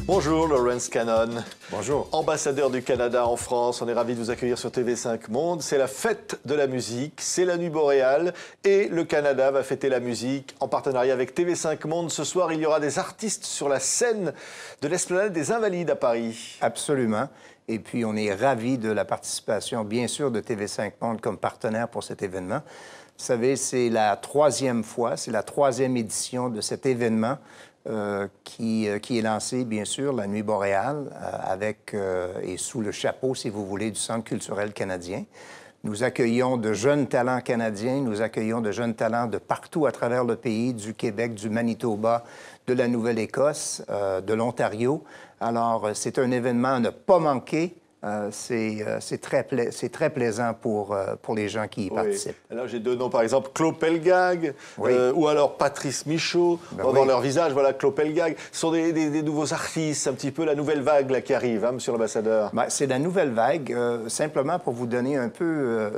Bonjour Lawrence Cannon. Bonjour. Ambassadeur du Canada en France, on est ravis de vous accueillir sur TV5 Monde. C'est la fête de la musique, c'est la nuit boréale et le Canada va fêter la musique en partenariat avec TV5 Monde. Ce soir, il y aura des artistes sur la scène de l'Esplanade des Invalides à Paris. Absolument. Et puis, on est ravis de la participation, bien sûr, de TV5 Monde comme partenaire pour cet événement. Vous savez, c'est la troisième fois, c'est la troisième édition de cet événement qui est lancé, bien sûr, la Nuit boréale, avec et sous le chapeau, si vous voulez, du Centre culturel canadien. Nous accueillons de jeunes talents canadiens, nous accueillons de jeunes talents de partout à travers le pays, du Québec, du Manitoba, de la Nouvelle-Écosse, de l'Ontario. Alors, c'est un événement à ne pas manquer. C'est très plaisant pour les gens qui y participent. Là, j'ai deux noms, par exemple, Claude Pelgag, ou alors Patrice Michaud. Dans leur visage, voilà, Claude Pelgag. Ce sont des nouveaux artistes, un petit peu la nouvelle vague là, qui arrive, hein, monsieur l'ambassadeur. C'est la nouvelle vague. Simplement pour vous donner un peu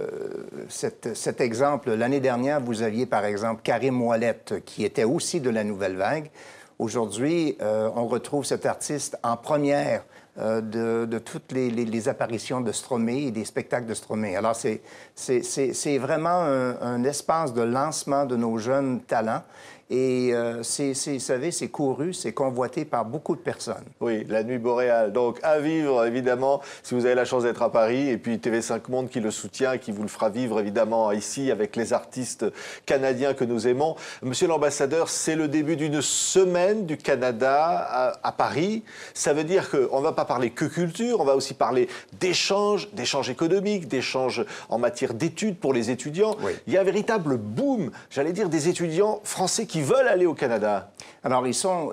cet exemple, l'année dernière, vous aviez, par exemple, Karim Ouellette, qui était aussi de la nouvelle vague. Aujourd'hui, on retrouve cet artiste en première de toutes les apparitions de Stromae et des spectacles de Stromae. Alors, c'est vraiment un espace de lancement de nos jeunes talents. Et, vous savez, c'est couru, c'est convoité par beaucoup de personnes. Oui, la Nuit boréale. Donc, à vivre, évidemment, si vous avez la chance d'être à Paris. Et puis, TV5 Monde qui le soutient et qui vous le fera vivre, évidemment, ici, avec les artistes canadiens que nous aimons. Monsieur l'ambassadeur, c'est le début d'une semaine du Canada à Paris. Ça veut dire qu'on ne va pas parler que culture, on va aussi parler d'échanges économiques, d'échanges en matière d'études pour les étudiants. Oui. Il y a un véritable boom, j'allais dire, des étudiants français qui veulent aller au Canada. Alors, ils sont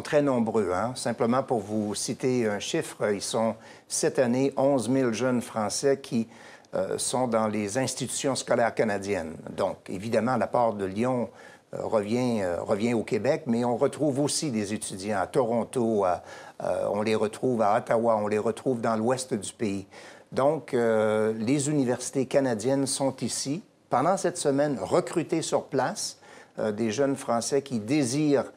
très nombreux. Hein? Simplement pour vous citer un chiffre, ils sont cette année 11 000 jeunes Français qui sont dans les institutions scolaires canadiennes. Donc, évidemment, la part de Lyon revient au Québec, mais on retrouve aussi des étudiants à Toronto, on les retrouve à Ottawa, on les retrouve dans l'ouest du pays. Donc, les universités canadiennes sont ici, pendant cette semaine, recrutées sur place, des jeunes Français qui désirent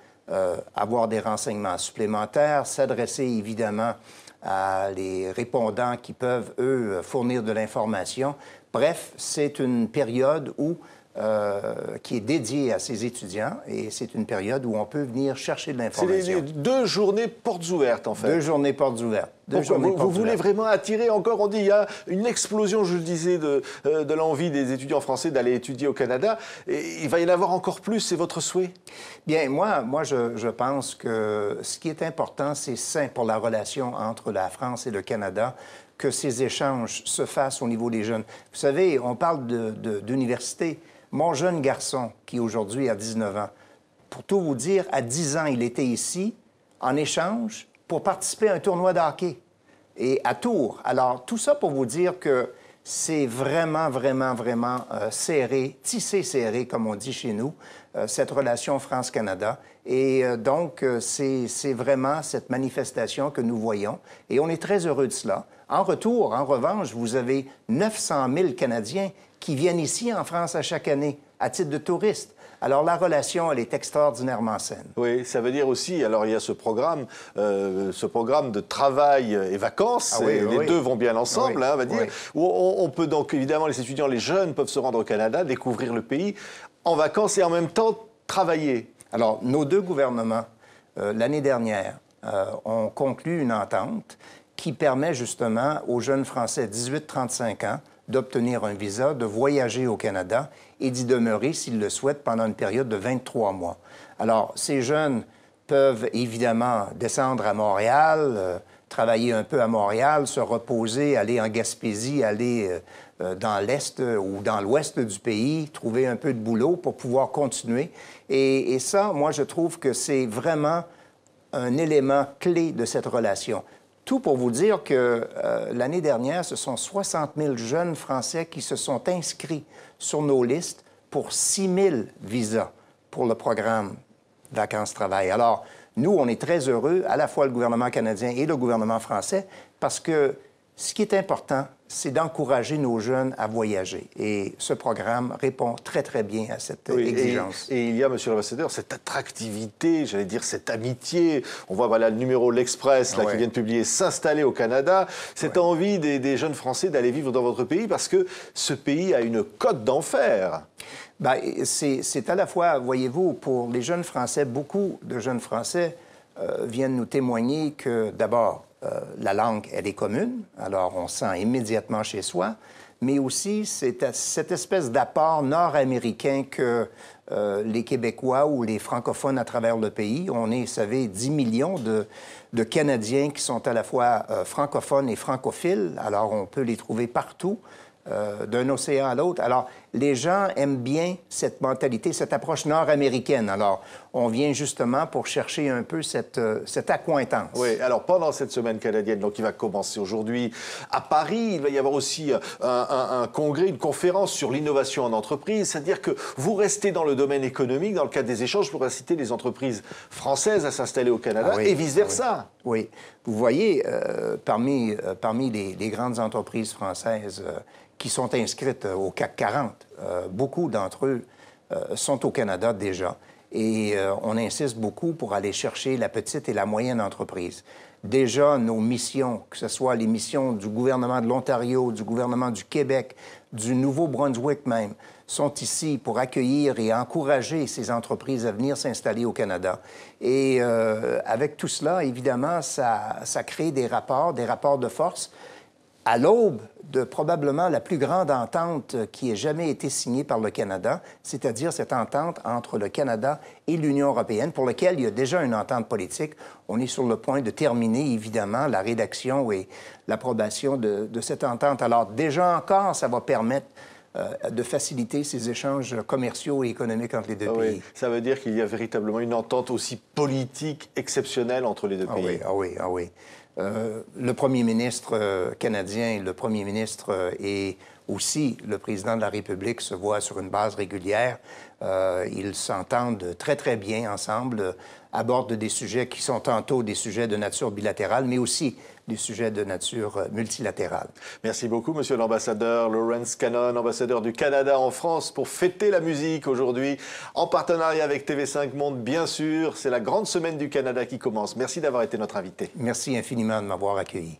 avoir des renseignements supplémentaires, s'adresser évidemment à les répondants qui peuvent, eux, fournir de l'information. Bref, c'est une période qui est dédiée à ces étudiants et c'est une période où on peut venir chercher de l'information. C'est 2 journées portes ouvertes, en fait. 2 journées portes ouvertes. Vous voulez vraiment attirer encore, on dit, il y a une explosion, je le disais, de l'envie des étudiants français d'aller étudier au Canada. Et il va y en avoir encore plus, c'est votre souhait? Bien, moi je pense que ce qui est important, c'est sain pour la relation entre la France et le Canada, que ces échanges se fassent au niveau des jeunes. Vous savez, on parle d'université. Mon jeune garçon, qui aujourd'hui a 19 ans, pour tout vous dire, à 10 ans, il était ici en échange pour participer à un tournoi de hockey et à Tours. Alors, tout ça pour vous dire que c'est vraiment serré, tissé serré, comme on dit chez nous, cette relation France-Canada. Et donc, c'est vraiment cette manifestation que nous voyons. Et on est très heureux de cela. En retour, en revanche, vous avez 900 000 Canadiens qui viennent ici en France à chaque année, à titre de touristes. Alors, la relation, elle est extraordinairement saine. Oui, ça veut dire aussi, alors il y a ce programme de travail et vacances, les deux vont bien ensemble, on va dire, où on peut donc, évidemment, les étudiants, les jeunes peuvent se rendre au Canada, découvrir le pays en vacances et en même temps travailler. Alors, nos deux gouvernements, l'année dernière, ont conclu une entente qui permet justement aux jeunes Français 18-35 ans d'obtenir un visa, de voyager au Canada et d'y demeurer, s'ils le souhaitent, pendant une période de 23 mois. Alors, ces jeunes peuvent évidemment descendre à Montréal, travailler un peu à Montréal, se reposer, aller en Gaspésie, aller dans l'Est ou dans l'Ouest du pays, trouver un peu de boulot pour pouvoir continuer. Et ça, moi, je trouve que c'est vraiment un élément clé de cette relation. Tout pour vous dire que l'année dernière, ce sont 60 000 jeunes Français qui se sont inscrits sur nos listes pour 6 000 visas pour le programme Vacances-Travail. Alors, nous, on est très heureux, à la fois le gouvernement canadien et le gouvernement français, parce que Ce qui est important, c'est d'encourager nos jeunes à voyager. Et ce programme répond très, très bien à cette exigence. Et il y a, Monsieur l'ambassadeur, cette attractivité, j'allais dire cette amitié. On voit voilà, le numéro L'Express là, qui vient de publier S'installer au Canada. Cette envie des jeunes Français d'aller vivre dans votre pays parce que ce pays a une cote d'enfer. Bien, c'est à la fois, voyez-vous, pour les jeunes Français, beaucoup de jeunes Français viennent nous témoigner que, d'abord, la langue, elle est commune, alors on sent immédiatement chez soi, mais aussi c'est cette espèce d'apport nord-américain que les Québécois ou les francophones à travers le pays, on est, vous savez, 10 millions de Canadiens qui sont à la fois francophones et francophiles, alors on peut les trouver partout. D'un océan à l'autre. Alors, les gens aiment bien cette mentalité, cette approche nord-américaine. Alors, on vient justement pour chercher un peu cette accointance. Oui, alors pendant cette semaine canadienne, donc qui va commencer aujourd'hui à Paris, il va y avoir aussi un congrès, une conférence sur l'innovation en entreprise, c'est-à-dire que vous restez dans le domaine économique, dans le cadre des échanges, pour inciter les entreprises françaises à s'installer au Canada et vice-versa. Oui, vous voyez, parmi les grandes entreprises françaises qui sont inscrites au CAC 40. Beaucoup d'entre eux sont au Canada déjà. Et on insiste beaucoup pour aller chercher la petite et la moyenne entreprise. Déjà, nos missions, que ce soit les missions du gouvernement de l'Ontario, du gouvernement du Québec, du Nouveau-Brunswick même, sont ici pour accueillir et encourager ces entreprises à venir s'installer au Canada. Et avec tout cela, évidemment, ça crée des rapports de force à l'aube de probablement la plus grande entente qui ait jamais été signée par le Canada, c'est-à-dire cette entente entre le Canada et l'Union européenne, pour laquelle il y a déjà une entente politique. On est sur le point de terminer, évidemment, la rédaction et l'approbation de cette entente. Alors, déjà encore, ça va permettre de faciliter ces échanges commerciaux et économiques entre les deux pays. Ça veut dire qu'il y a véritablement une entente aussi politique exceptionnelle entre les deux pays. Ah oui. Le premier ministre canadien, le premier ministre et aussi le président de la République se voient sur une base régulière. Ils s'entendent très, très bien ensemble, abordent des sujets qui sont tantôt des sujets de nature bilatérale, mais aussi des sujets de nature multilatérale. Merci beaucoup, Monsieur l'ambassadeur Lawrence Cannon, ambassadeur du Canada en France, pour fêter la musique aujourd'hui, en partenariat avec TV5 Monde, bien sûr. C'est la grande semaine du Canada qui commence. Merci d'avoir été notre invité. Merci infiniment de m'avoir accueilli.